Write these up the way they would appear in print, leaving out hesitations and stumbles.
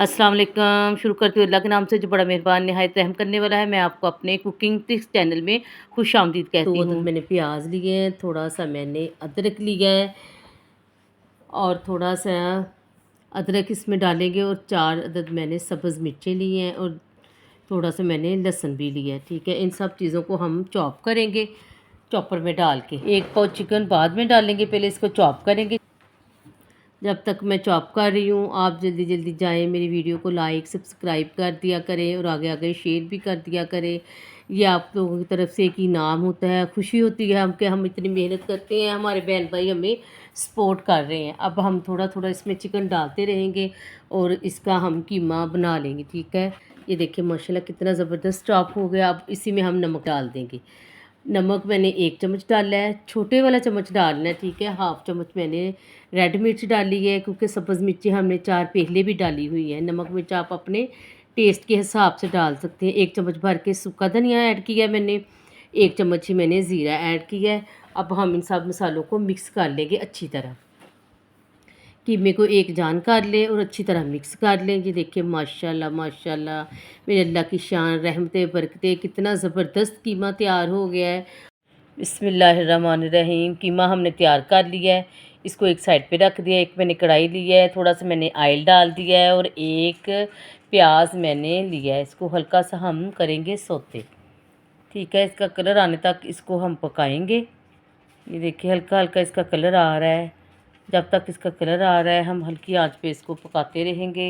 अस्सलाम वालेकुम। शुरू करती हूँ अल्लाह के नाम से जो बड़ा मेहरबान निहायत रहम करने वाला है। मैं आपको अपने कुकिंग टिप्स चैनल में खुशामदीद कहती 2 हूँ। अदद मैंने प्याज लिए हैं, थोड़ा-सा मैंने अदरक लिया है और थोड़ा-सा अदरक इसमें डालेंगे और 4 अदद मैंने सब्ज़ मिर्चें ली हैं और थोड़ा-सा मैंने लहसुन भी लिया है, ठीक है। इन सब चीज़ों को हम चॉप करेंगे चॉपर में डाल के। 1 पाव चिकन बाद में डालेंगे, पहले इसको चॉप करेंगे। जब तक मैं चॉप कर रही हूँ, आप जल्दी जल्दी जाएं, मेरी वीडियो को लाइक सब्सक्राइब कर दिया करें और आगे आगे शेयर भी कर दिया करें। ये आप लोगों की तरफ से एक इनाम होता है, खुशी होती है हम कि हम इतनी मेहनत करते हैं, हमारे बहन भाई हमें सपोर्ट कर रहे हैं। अब हम थोड़ा थोड़ा इसमें चिकन डालते रहेंगे और इसका हम कीमा बना लेंगे, ठीक है। ये देखिए माशाल्लाह कितना ज़बरदस्त चॉप हो गया। अब इसी में हम नमक डाल देंगे। नमक मैंने 1 चम्मच डाला है, छोटे वाला चम्मच डालना है, ठीक है। हाफ़ चम्मच मैंने रेड मिर्च डाली है क्योंकि सब्ज़ मिर्ची हमने 4 पहले भी डाली हुई है। नमक मिर्च आप अपने टेस्ट के हिसाब से डाल सकते हैं। 1 चम्मच भर के सूखा धनिया ऐड किया है मैंने, 1 चम्मच ही मैंने ज़ीरा ऐड किया है। अब हम इन सब मसालों को मिक्स कर लेंगे अच्छी तरह। कीमे को एक जान कर लें और अच्छी तरह मिक्स कर लें। ये देखिए माशाल्लाह माशाल्लाह, मेरे अल्लाह की शान रहमतें बरकतें, कितना ज़बरदस्त कीमा तैयार हो गया है। बिस्मिल्लाहिर्रहमानिर्रहीम। कीमा हमने तैयार कर लिया है, इसको एक साइड पे रख दिया। एक मैंने कढ़ाई लिया है, थोड़ा सा मैंने ऑयल डाल दिया है और एक प्याज मैंने लिया है। इसको हल्का सा हम करेंगे सोते, ठीक है। इसका कलर आने तक इसको हम पकाएंगे। ये देखिए हल्का हल्का इसका कलर आ रहा है। जब तक इसका कलर आ रहा है हम हल्की आंच पे इसको पकाते रहेंगे।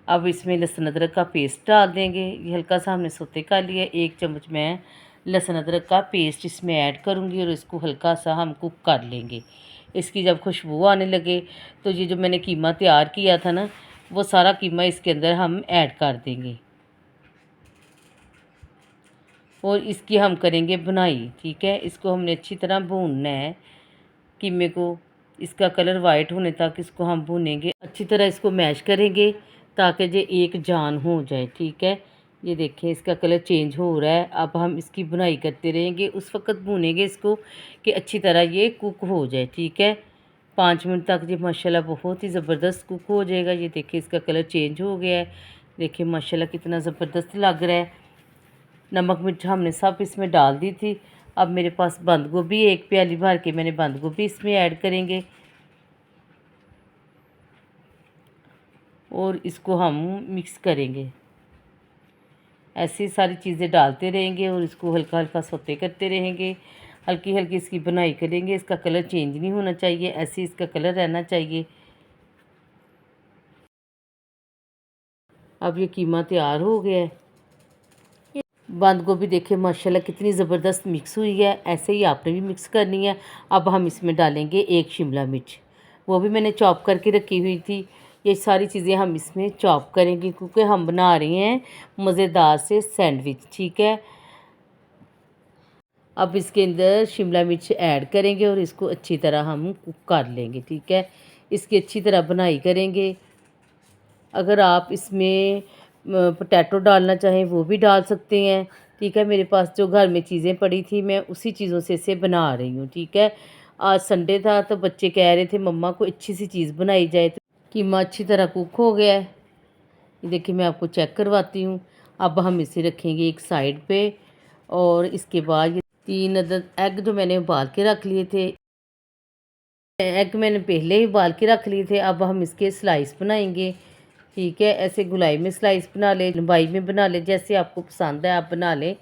अब इसमें लहसुन अदरक का पेस्ट डाल देंगे। ये हल्का सा हमने सोते कर लिया। 1 चम्मच मैं लहसुन अदरक का पेस्ट इसमें ऐड करूँगी और इसको हल्का सा हम कुक कर लेंगे। इसकी जब खुशबू आने लगे तो ये जो मैंने कीमा तैयार किया था ना, वो सारा कीमा इसके अंदर हम ऐड कर देंगे और इसकी हम करेंगे बुनाई, ठीक है। इसको हमने अच्छी तरह भूनना है कीमे को। इसका कलर वाइट होने तक इसको हम भूनेंगे। अच्छी तरह इसको मैश करेंगे ताकि ये एक जान हो जाए, ठीक है। ये देखें इसका कलर चेंज हो रहा है। अब हम इसकी बुनाई करते रहेंगे, उस वक़्त भूनेंगे इसको कि अच्छी तरह ये कुक हो जाए, ठीक है। 5 मिनट तक ये माशाल्लाह बहुत ही ज़बरदस्त कुक हो जाएगा। ये देखिए इसका कलर चेंज हो गया है। देखिए माशाल्लाह कितना ज़बरदस्त लग रहा है। नमक मिर्च हमने सब इसमें डाल दी थी। अब मेरे पास बंद गोभी, 1 प्याली भर के मैंने बंद गोभी इसमें ऐड करेंगे और इसको हम मिक्स करेंगे। ऐसी सारी चीज़ें डालते रहेंगे और इसको हल्का हल्का सौते करते रहेंगे। हल्की हल्की इसकी बुनाई करेंगे। इसका कलर चेंज नहीं होना चाहिए, ऐसे इसका कलर रहना चाहिए। अब ये कीमा तैयार हो गया है। बंद गोभी देखिए माशाल्लाह कितनी ज़बरदस्त मिक्स हुई है। ऐसे ही आपने भी मिक्स करनी है। अब हम इसमें डालेंगे 1 शिमला मिर्च, वो भी मैंने चॉप करके रखी हुई थी। ये सारी चीज़ें हम इसमें चॉप करेंगे क्योंकि हम बना रहे हैं मज़ेदार से सैंडविच, ठीक है। अब इसके अंदर शिमला मिर्च ऐड करेंगे और इसको अच्छी तरह हम कुक कर लेंगे, ठीक है। इसकी अच्छी तरह बुनाई करेंगे। अगर आप इसमें पोटैटो डालना चाहें वो भी डाल सकते हैं, ठीक है। मेरे पास जो घर में चीज़ें पड़ी थी मैं उसी चीज़ों से इसे बना रही हूँ, ठीक है। आज संडे था तो बच्चे कह रहे थे मम्मा को अच्छी सी चीज़ बनाई जाए, तो कीमा अच्छी तरह कुक हो गया है। ये देखिए मैं आपको चेक करवाती हूँ। अब हम इसे रखेंगे एक साइड पे और इसके बाद ये 3 अदद एग जो मैंने उबाल के रख लिए थे, एग मैंने पहले ही उबाल के रख लिए थे। अब हम इसके स्लाइस बनाएंगे, ठीक है। ऐसे गोलाई में स्लाइस बना लें, लंबाई में बना लें, जैसे आपको पसंद है आप बना लें।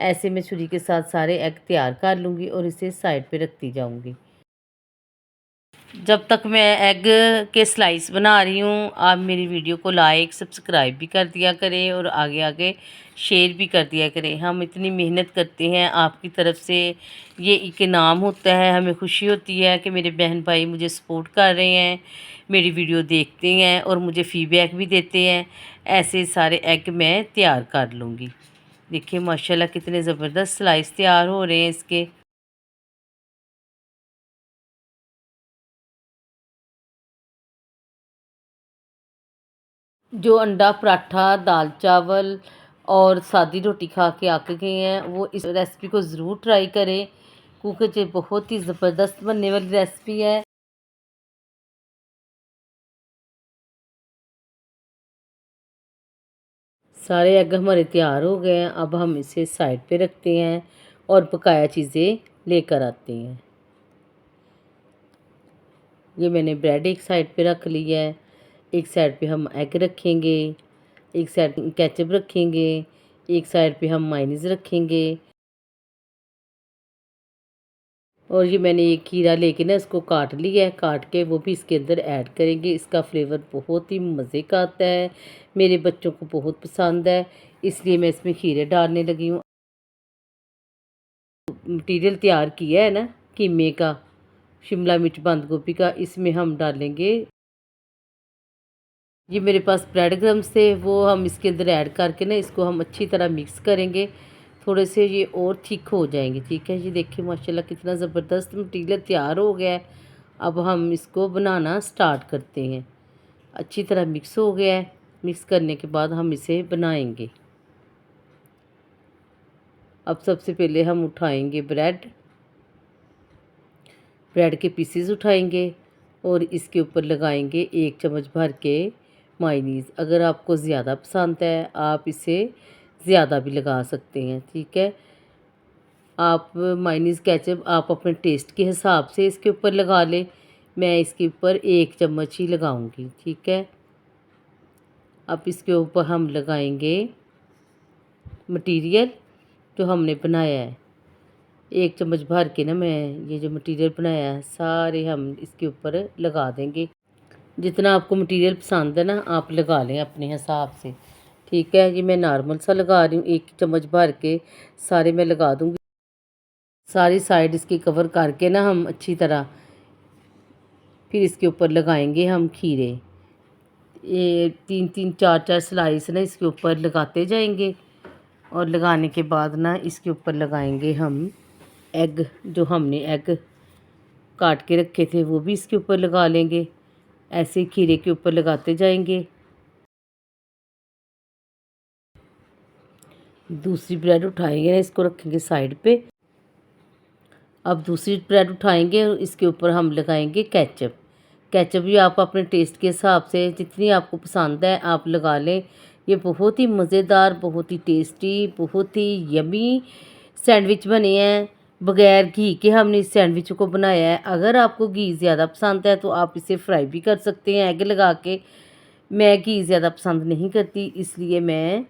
ऐसे मैं छुरी के साथ सारे एग तैयार कर लूँगी और इसे साइड पे रखती जाऊँगी। जब तक मैं एग के स्लाइस बना रही हूँ, आप मेरी वीडियो को लाइक सब्सक्राइब भी कर दिया करें और आगे आगे शेयर भी कर दिया करें। हम इतनी मेहनत करते हैं, आपकी तरफ से ये एक इनाम होता है। हमें खुशी होती है कि मेरे बहन भाई मुझे सपोर्ट कर रहे हैं, मेरी वीडियो देखते हैं और मुझे फ़ीडबैक भी देते हैं। ऐसे सारे एग मैं तैयार कर लूँगी। देखिए माशाल्लाह कितने ज़बरदस्त स्लाइस तैयार हो रहे हैं इसके। जो अंडा पराठा, दाल चावल और सादी रोटी खा के आके गए हैं वो इस रेसिपी को ज़रूर ट्राई करें क्योंकि ये बहुत ही ज़बरदस्त बनने वाली रेसिपी है। सारे एग हमारे तैयार हो गए हैं। अब हम इसे साइड पे रखते हैं और बकाया चीज़ें लेकर आते हैं। ये मैंने ब्रेड एक साइड पे रख लिया है, एक साइड पे हम एग रखेंगे, एक साइड केचप रखेंगे, एक साइड पे हम मायोनीज़ रखेंगे। और ये मैंने एक खीरा लेके ना इसको काट लिया है, काट के वो भी इसके अंदर ऐड करेंगे। इसका फ्लेवर बहुत ही मज़े का आता है, मेरे बच्चों को बहुत पसंद है, इसलिए मैं इसमें खीरे डालने लगी हूँ। मटीरियल तैयार किया है ना कीमे का, शिमला मिर्च, बंद गोभी का, इसमें हम डालेंगे। ये मेरे पास ब्रेड क्रम्स थे, वो हम इसके अंदर ऐड करके ना इसको हम अच्छी तरह मिक्स करेंगे। थोड़े से ये और थिक हो जाएंगे। ठीक है, ये देखिए माशाल्लाह कितना ज़बरदस्त मटीरियल तैयार हो गया है। अब हम इसको बनाना स्टार्ट करते हैं। अच्छी तरह मिक्स हो गया है। मिक्स करने के बाद हम इसे बनाएंगे। अब सबसे पहले हम उठाएंगे ब्रेड के पीसेस उठाएंगे और इसके ऊपर लगाएंगे 1 चम्मच भर के मायोनीज़। अगर आपको ज़्यादा पसंद है आप इसे ज़्यादा भी लगा सकते हैं। ठीक है, आप मायोनीज़ केचप आप अपने टेस्ट के हिसाब से इसके ऊपर लगा लें। मैं इसके ऊपर 1 चम्मच ही लगाऊंगी। ठीक है, अब इसके ऊपर हम लगाएंगे मटीरियल जो हमने बनाया है। 1 चम्मच भर के ना मैं ये जो मटीरियल बनाया है सारे हम इसके ऊपर लगा देंगे। जितना आपको मटीरियल पसंद है ना आप लगा लें अपने हिसाब से। ठीक है, ये मैं नॉर्मल सा लगा रही हूँ, 1 चम्मच भर के सारे मैं लगा दूँगी। सारी साइड इसकी कवर करके ना हम अच्छी तरह फिर इसके ऊपर लगाएंगे हम खीरे। ये 3-3 4-4 स्लाइस ना इसके ऊपर लगाते जाएंगे और लगाने के बाद ना इसके ऊपर लगाएंगे हम एग। जो हमने एग काट के रखे थे वो भी इसके ऊपर लगा लेंगे। ऐसे ही खीरे के ऊपर लगाते जाएंगे। दूसरी ब्रेड उठाएंगे ना, इसको रखेंगे साइड पे। अब दूसरी ब्रेड उठाएंगे और इसके ऊपर हम लगाएंगे केचप। केचप भी आप अपने टेस्ट के हिसाब से जितनी आपको पसंद है आप लगा लें। ये बहुत ही मज़ेदार, बहुत ही टेस्टी, बहुत ही यमी सैंडविच बने हैं। बगैर घी के हमने इस सैंडविच को बनाया है। अगर आपको घी ज़्यादा पसंद है तो आप इसे फ्राई भी कर सकते हैं एग लगा के। मैं घी ज़्यादा पसंद नहीं करती, इसलिए मैं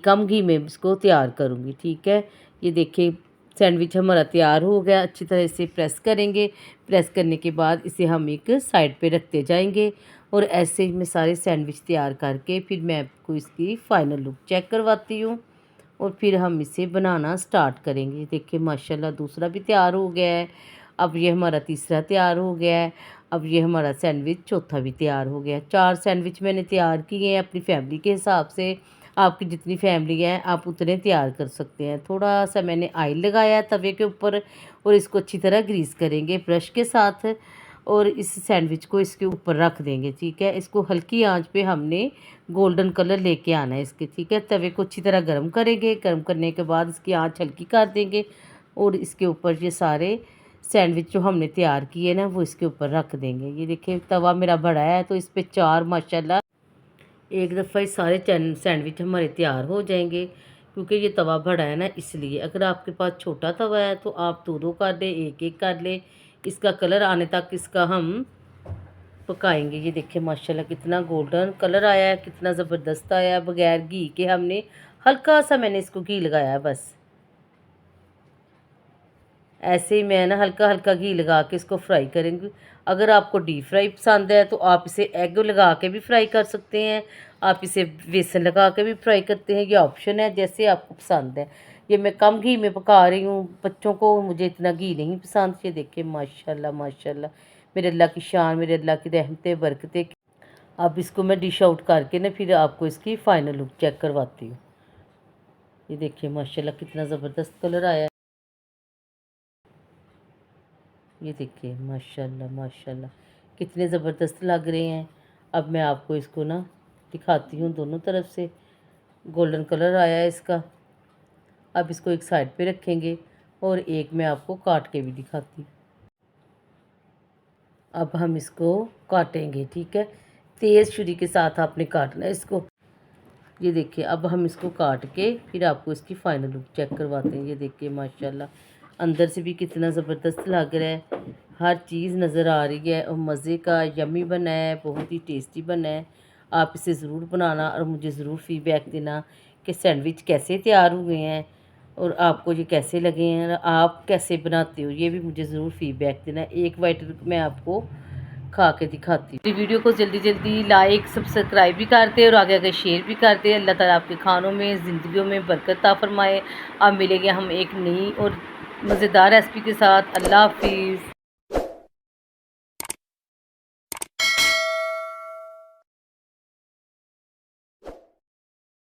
कम घी में इसको तैयार करूँगी। ठीक है, ये देखिए सैंडविच हमारा तैयार हो गया। अच्छी तरह इसे प्रेस करेंगे। प्रेस करने के बाद इसे हम एक साइड पे रखते जाएंगे और ऐसे ही मैं सारे सैंडविच तैयार करके फिर मैं आपको इसकी फ़ाइनल लुक चेक करवाती हूँ और फिर हम इसे बनाना स्टार्ट करेंगे। देखिए माशाल्लाह दूसरा भी तैयार हो गया है। अब ये हमारा तीसरा तैयार हो गया है। अब ये हमारा सैंडविच चौथा भी तैयार हो गया है। 4 सैंडविच मैंने तैयार किए हैं अपनी फैमिली के हिसाब से। आपकी जितनी फैमिली है आप उतने तैयार कर सकते हैं। थोड़ा सा मैंने ऑयल लगाया है तवे के ऊपर और इसको अच्छी तरह ग्रीस करेंगे ब्रश के साथ और इस सैंडविच को इसके ऊपर रख देंगे। ठीक है, इसको हल्की आंच पे हमने गोल्डन कलर लेके आना है इसके। ठीक है, तवे को अच्छी तरह गर्म करेंगे। गर्म करने के बाद इसकी आंच हल्की कर देंगे और इसके ऊपर ये सारे सैंडविच जो हमने तैयार किए ना वो इसके ऊपर रख देंगे। ये देखिए तवा मेरा बड़ा है तो इस पर 4 माशाल्लाह एक दफ़ा ही सारे सैंडविच हमारे तैयार हो जाएंगे। क्योंकि ये तवा बड़ा है ना इसलिए। अगर आपके पास छोटा तवा है तो आप 2-2 कर लें, 1-1 कर लें। इसका कलर आने तक इसका हम पकाएंगे। ये देखिए माशाल्लाह कितना गोल्डन कलर आया है, कितना ज़बरदस्त आया है। बगैर घी के हमने हल्का सा मैंने इसको घी लगाया है बस। ऐसे ही मैं ना हल्का हल्का घी लगा के इसको फ्राई करेंगे। अगर आपको डीप फ्राई पसंद है तो आप इसे एग लगा के भी फ्राई कर सकते हैं। आप इसे बेसन लगा के भी फ्राई करते हैं, ये ऑप्शन है जैसे आपको पसंद है। ये मैं कम घी में पका रही हूँ, बच्चों को मुझे इतना घी नहीं पसंद। ये देखिए माशाल्लाह माशाल्लाह, मेरे अल्लाह की शान, मेरे अल्लाह की रहमतें बरकतें। अब इसको मैं डिश आउट करके ना फिर आपको इसकी फ़ाइनल लुक चेक करवाती हूँ। ये देखिए माशाल्लाह कितना ज़बरदस्त कलर आया है। ये देखिए माशाल्लाह माशाल्लाह कितने ज़बरदस्त लग रहे हैं। अब मैं आपको इसको ना दिखाती हूँ दोनों तरफ से। गोल्डन कलर आया है इसका। अब इसको एक साइड पे रखेंगे और एक मैं आपको काट के भी दिखाती हूँ। अब हम इसको काटेंगे। ठीक है, तेज़ छुरी के साथ आपने काटना है इसको। ये देखिए अब हम इसको काट के फिर आपको इसकी फ़ाइनल लुक चेक करवाते हैं। ये देखिए माशाल्लाह अंदर से भी कितना ज़बरदस्त लग रहा है, हर चीज़ नज़र आ रही है और मज़े का यम्मी बना है, बहुत ही टेस्टी बना है। आप इसे ज़रूर बनाना और मुझे ज़रूर फ़ीडबैक देना कि सैंडविच कैसे तैयार हुए हैं और आपको ये कैसे लगे हैं, आप कैसे बनाते हो, ये भी मुझे ज़रूर फ़ीडबैक देना। एक बाइट मैं आपको खा के दिखाती हूँ। वीडियो को जल्दी जल्दी लाइक सब्सक्राइब भी करते और आगे आगे शेयर भी करते। अल्लाह ताला आपके खानों में ज़िंदगियों में बरकत अता फरमाए। अब मिलेंगे हम एक नई और मज़ेदार रेसिपी के साथ। अल्लाह हाफिज़।